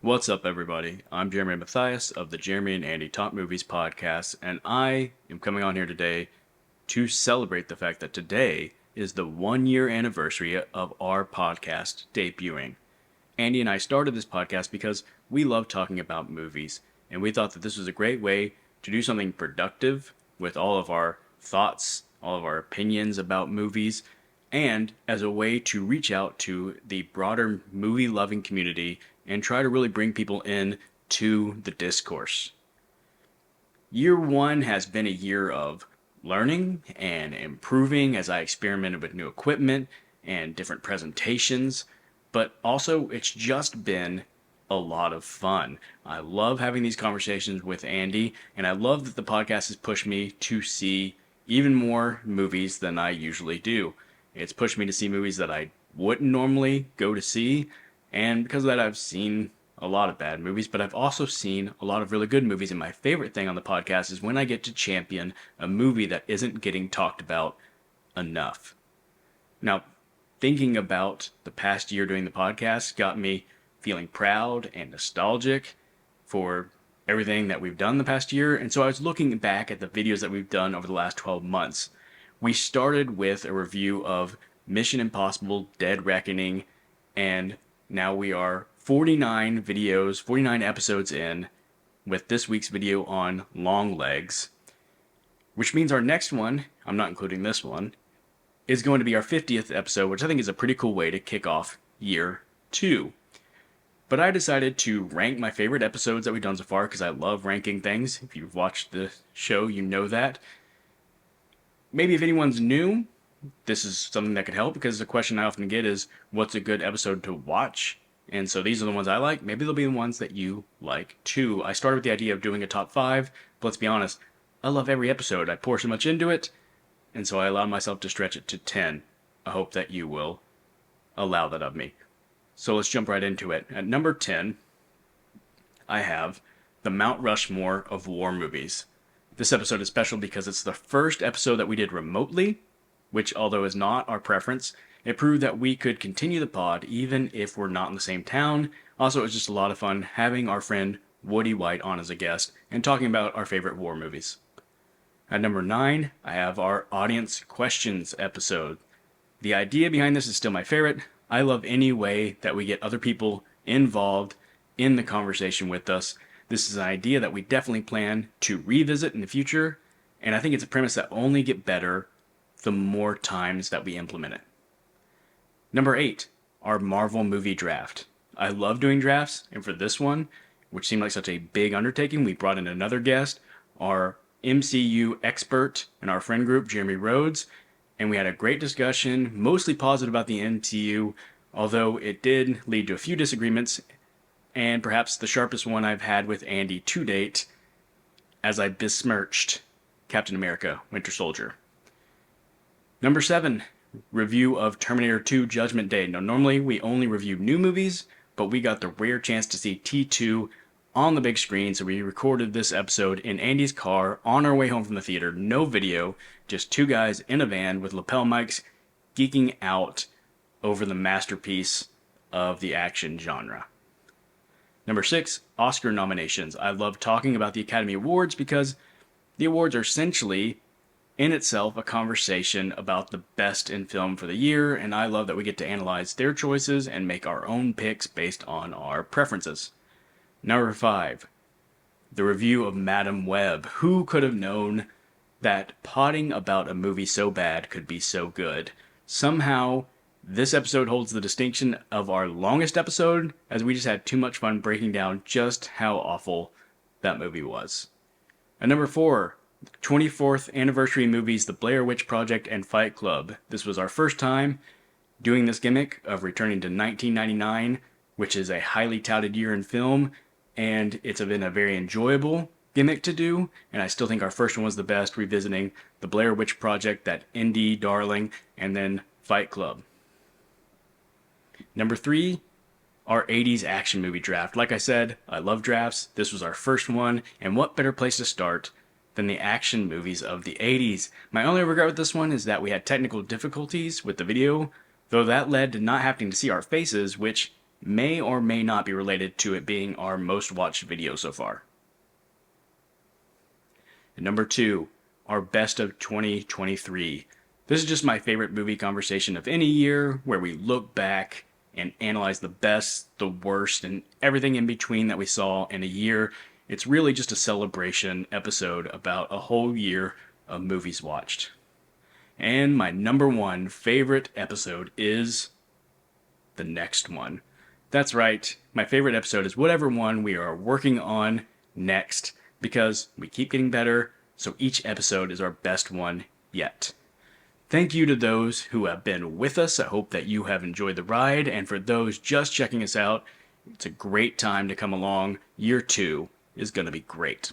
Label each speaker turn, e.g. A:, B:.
A: What's up, everybody? I'm Jeremy Mathias of the Jeremy and Andy Talk Movies podcast, and I am coming on here today to celebrate the fact that today is the 1 year anniversary of our podcast debuting. Andy and I started this podcast because we love talking about movies, and we thought that this was a great way to do something productive with all of our thoughts, all of our opinions about movies, and as a way to reach out to the broader movie loving community and try to really bring people in to the discourse. Year one has been a year of learning and improving as I experimented with new equipment and different presentations, but also it's just been a lot of fun. I love having these conversations with Andy, and I love that the podcast has pushed me to see even more movies than I usually do. It's pushed me to see movies that I wouldn't normally go to see, and because of that, I've seen a lot of bad movies, but I've also seen a lot of really good movies, and my favorite thing on the podcast is when I get to champion a movie that isn't getting talked about enough. Now, thinking about the past year doing the podcast got me feeling proud and nostalgic for everything that we've done the past year, and so I was looking back at the videos that we've done over the last 12 months. We started with a review of Mission Impossible Dead Reckoning, and now we are 49 videos, 49 episodes in, with this week's video on Longlegs, which means our next one, I'm not including this one, is going to be our 50th episode, which I think is a pretty cool way to kick off year two. But I decided to rank my favorite episodes that we've done so far because I love ranking things. If you've watched the show, you know that. Maybe if anyone's new, this is something that could help because the question I often get is, what's a good episode to watch? And so these are the ones I like. Maybe they'll be the ones that you like too. I started with the idea of doing a top 5, but let's be honest, I love every episode. I pour so much into it, and so I allowed myself to stretch it to 10. I hope that you will allow that of me. So let's jump right into it. At number 10, I have the Mount Rushmore of war movies. This episode is special because it's the first episode that we did remotely, which, although is not our preference, it proved that we could continue the pod even if we're not in the same town. Also, it was just a lot of fun having our friend Woody White on as a guest and talking about our favorite war movies. At number 9, I have our audience questions episode. The idea behind this is still my favorite. I love any way that we get other people involved in the conversation with us. This is an idea that we definitely plan to revisit in the future, and I think it's a premise that will only get better the more times that we implement it. Number 8, our Marvel movie draft. I love doing drafts, and for this one, which seemed like such a big undertaking, we brought in another guest, our MCU expert in our friend group, Jeremy Rhodes, and we had a great discussion, mostly positive about the MCU, although it did lead to a few disagreements, and perhaps the sharpest one I've had with Andy to date, as I besmirched Captain America: Winter Soldier. Number 7, review of Terminator 2 Judgment Day. Now, normally we only review new movies, but we got the rare chance to see T2 on the big screen, so we recorded this episode in Andy's car on our way home from the theater. No video, just two guys in a van with lapel mics geeking out over the masterpiece of the action genre. Number 6, Oscar nominations. I love talking about the Academy Awards because the awards are essentially in itself a conversation about the best in film for the year, and I love that we get to analyze their choices and make our own picks based on our preferences. Number 5, the review of Madame Web. Who could have known that potting about a movie so bad could be so good? Somehow, this episode holds the distinction of our longest episode, as we just had too much fun breaking down just how awful that movie was. And number 4, 24th anniversary movies, The Blair Witch Project and Fight Club. This was our first time doing this gimmick of returning to 1999, which is a highly touted year in film, and it's been a very enjoyable gimmick to do, and I still think our first one was the best, revisiting The Blair Witch Project, that indie darling, and then Fight Club. Number 3, our 80s action movie draft. Like I said, I love drafts. This was our first one, and what better place to start than the action movies of the 80s. My only regret with this one is that we had technical difficulties with the video, though that led to not having to see our faces, which may or may not be related to it being our most watched video so far. And number 2, our best of 2023. This is just my favorite movie conversation of any year, where we look back and analyze the best, the worst, and everything in between that we saw in a year. It's really just a celebration episode about a whole year of movies watched. And my number 1 favorite episode is the next one. That's right, my favorite episode is whatever one we are working on next, because we keep getting better, so each episode is our best one yet. Thank you to those who have been with us. I hope that you have enjoyed the ride, and for those just checking us out, it's a great time to come along. Year 2 is going to be great.